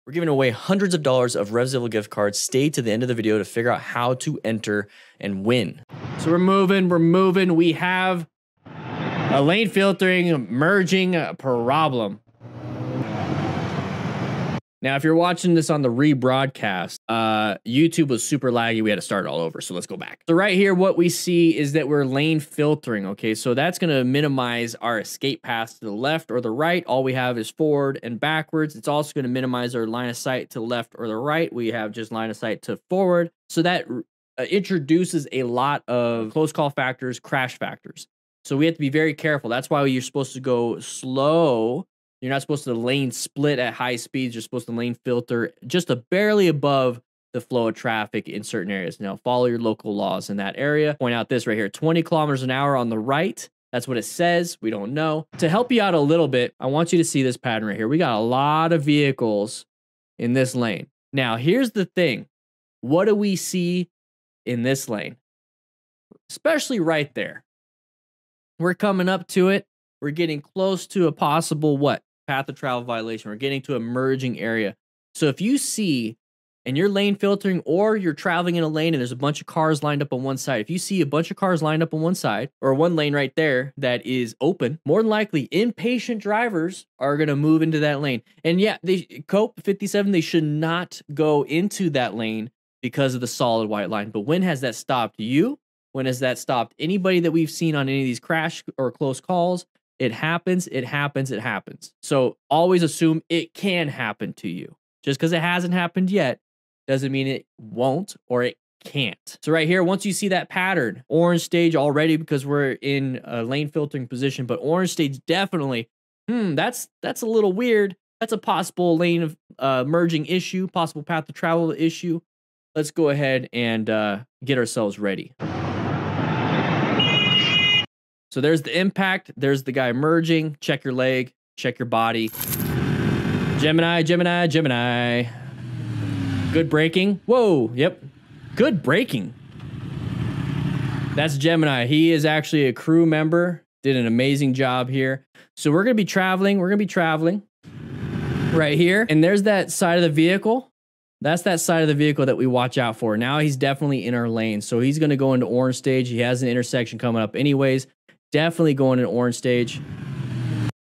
We're giving away hundreds of dollars of RevZilla gift cards. Stay to the end of the video to figure out how to enter and win. So we're moving. We have a lane filtering merging problem. Now, if you're watching this on the rebroadcast, YouTube was super laggy. We had to start it all over. So let's go back. So right here, what we see is that we're lane filtering. Okay, so that's going to minimize our escape paths to the left or the right. All we have is forward and backwards. It's also going to minimize our line of sight to the left or the right. We have just line of sight to forward. So that introduces a lot of close call factors, crash factors. So we have to be very careful. That's why you're supposed to go slow. You're not supposed to lane split at high speeds. You're supposed to lane filter just barely above the flow of traffic in certain areas. Now, follow your local laws in that area. Point out this right here, 20 kilometers an hour on the right. That's what it says. We don't know. To help you out a little bit, I want you to see this pattern right here. We got a lot of vehicles in this lane. Now, here's the thing. What do we see in this lane? Especially right there. We're coming up to it. We're getting close to a possible what? Path of travel violation. We're getting to a merging area. So if you see, and you're lane filtering or you're traveling in a lane and there's a bunch of cars lined up on one side, if you see a bunch of cars lined up on one side or one lane right there that is open, more than likely impatient drivers are going to move into that lane. And yeah, Cope 57, they should not go into that lane because of the solid white line. But when has that stopped you? When has that stopped anybody that we've seen on any of these crash or close calls? It happens, it happens, it happens. So always assume it can happen to you. Just because it hasn't happened yet doesn't mean it won't or it can't. So right here, once you see that pattern, orange stage already because we're in a lane filtering position, but orange stage definitely, that's a little weird. That's a possible lane of merging issue, possible path of travel issue. Let's go ahead and get ourselves ready. So there's the impact. There's the guy merging. Check your leg. Check your body. Gemini. Good braking. Whoa. Yep. Good braking. That's Gemini. He is actually a crew member. Did an amazing job here. So we're going to be traveling. Right here. And there's that side of the vehicle. That's that side of the vehicle that we watch out for. Now he's definitely in our lane. So he's going to go into orange stage. He has an intersection coming up anyways. Definitely going in orange stage.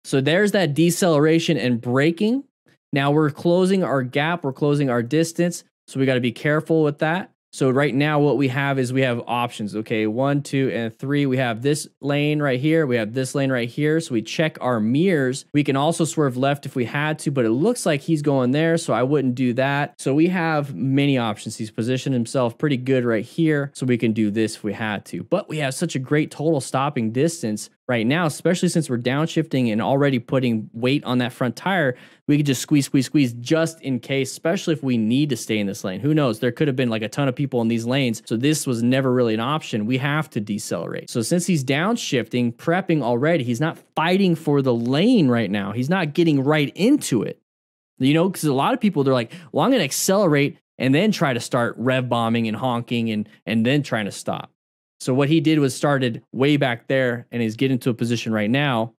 So there's that deceleration and braking. Now we're closing our gap. We're closing our distance. So we got to be careful with that. So right now what we have is we have options. Okay, 1, 2, and 3. We have this lane right here. We have this lane right here. So we check our mirrors. We can also swerve left if we had to, but it looks like he's going there. So I wouldn't do that. So we have many options. He's positioned himself pretty good right here. So we can do this if we had to. But we have such a great total stopping distance right now, especially since we're downshifting and already putting weight on that front tire. We could just squeeze just in case, especially if we need to stay in this lane. Who knows? There could have been like a ton of people in these lanes. So this was never really an option. We have to decelerate. So since he's downshifting, prepping already, he's not fighting for the lane right now. He's not getting right into it. You know, because a lot of people, they're like, well, I'm going to accelerate and then try to start rev bombing and honking and then trying to stop. So what he did was started way back there and is getting to a position right now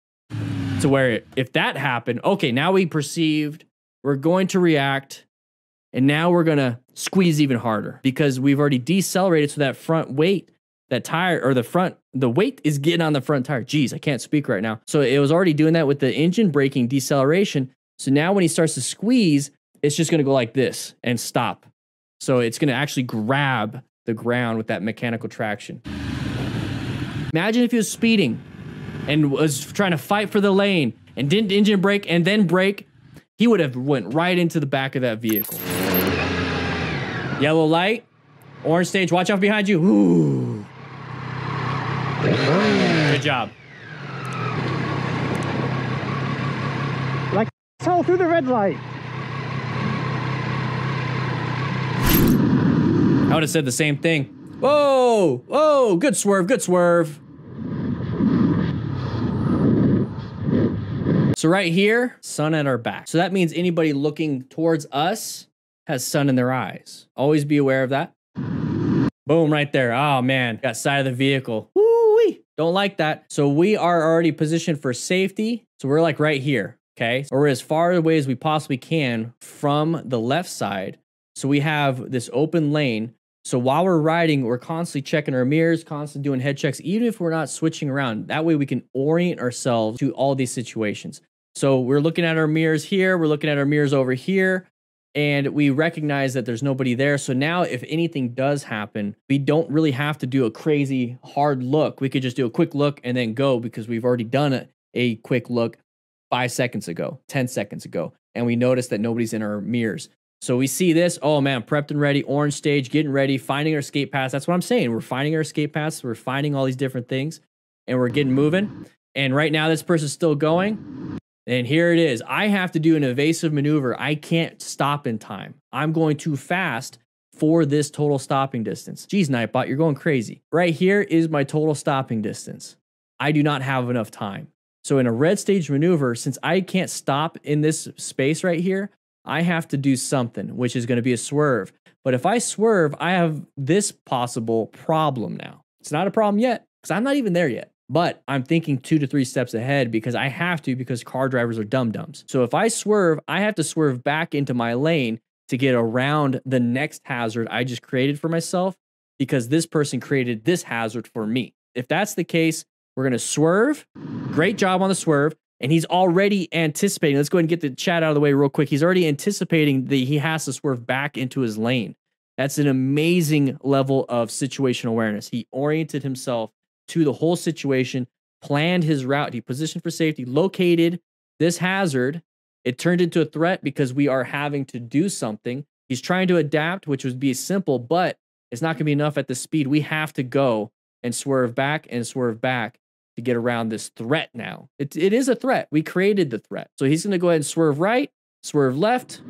to where if that happened, okay, now we perceived, we're going to react, and now we're going to squeeze even harder because we've already decelerated. So that front weight, that tire or the weight is getting on the front tire. Geez, I can't speak right now. So it was already doing that with the engine braking deceleration. So now when he starts to squeeze, it's just going to go like this and stop. So it's going to actually grab the ground with that mechanical traction. Imagine if he was speeding and was trying to fight for the lane and didn't engine brake and then brake, he would have went right into the back of that vehicle. Yellow light, orange stage, watch out behind you. Ooh. Good job. Like all through the red light. I would have said the same thing. Whoa, whoa, good swerve, good swerve. So right here, sun at our back. So that means anybody looking towards us has sun in their eyes. Always be aware of that. Boom, right there. Oh man, got side of the vehicle. Woo-wee. Don't like that. So we are already positioned for safety. So we're like right here. Okay. Or as far away as we possibly can from the left side. So we have this open lane. So while we're riding, we're constantly checking our mirrors, constantly doing head checks, even if we're not switching around. That way we can orient ourselves to all these situations. So we're looking at our mirrors here, we're looking at our mirrors over here, and we recognize that there's nobody there. So now if anything does happen, we don't really have to do a crazy hard look. We could just do a quick look and then go, because we've already done a quick look 5 seconds ago, 10 seconds ago, and we notice that nobody's in our mirrors. So we see this, oh man, prepped and ready, orange stage, getting ready, finding our escape paths. That's what I'm saying. We're finding our escape paths. We're finding all these different things, and we're getting moving. And right now this person's still going. And here it is. I have to do an evasive maneuver. I can't stop in time. I'm going too fast for this total stopping distance. Geez, Nightbot, you're going crazy. Right here is my total stopping distance. I do not have enough time. So in a red stage maneuver, since I can't stop in this space right here, I have to do something, which is going to be a swerve. But if I swerve, I have this possible problem now. It's not a problem yet, because I'm not even there yet. But I'm thinking 2 to 3 steps ahead, because I have to, because car drivers are dum-dums. So if I swerve, I have to swerve back into my lane to get around the next hazard I just created for myself, because this person created this hazard for me. If that's the case, we're going to swerve. Great job on the swerve. And he's already anticipating. Let's go ahead and get the chat out of the way real quick. He's already anticipating that he has to swerve back into his lane. That's an amazing level of situational awareness. He oriented himself to the whole situation, planned his route. He positioned for safety, located this hazard. It turned into a threat because we are having to do something. He's trying to adapt, which would be simple, but it's not going to be enough at the speed. We have to go and swerve back to get around this threat now. It is a threat. We created the threat. So he's going to go ahead and swerve right, swerve left,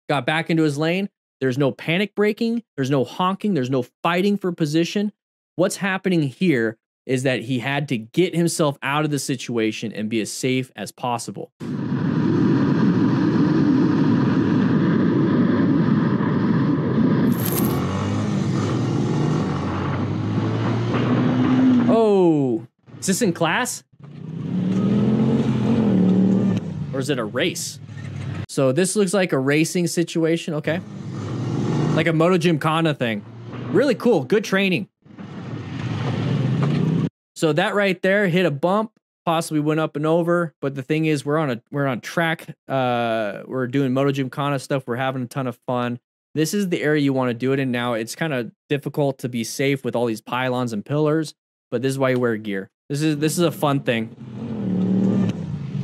got back into his lane. There's no panic braking. There's no honking. There's no fighting for position. What's happening here is that he had to get himself out of the situation and be as safe as possible. Oh, is this in class? Or is it a race? So this looks like a racing situation, okay. Like a Moto Gymkhana thing. Really cool, good training. So that right there hit a bump, possibly went up and over, but the thing is we're on track. We're doing Moto Gymkhana stuff. We're having a ton of fun. This is the area you want to do it in now. It's kind of difficult to be safe with all these pylons and pillars, but this is why you wear gear. This is a fun thing.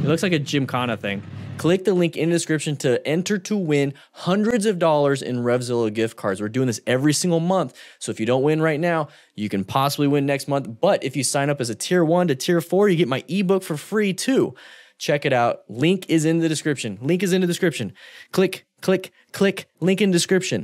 It looks like a Gymkhana thing. Click the link in the description to enter to win hundreds of dollars in RevZilla gift cards. We're doing this every single month. So if you don't win right now, you can possibly win next month. But if you sign up as a tier 1 to tier 4, you get my ebook for free too. Check it out. Link is in the description. Link is in the description. Click, click, click. Link in description.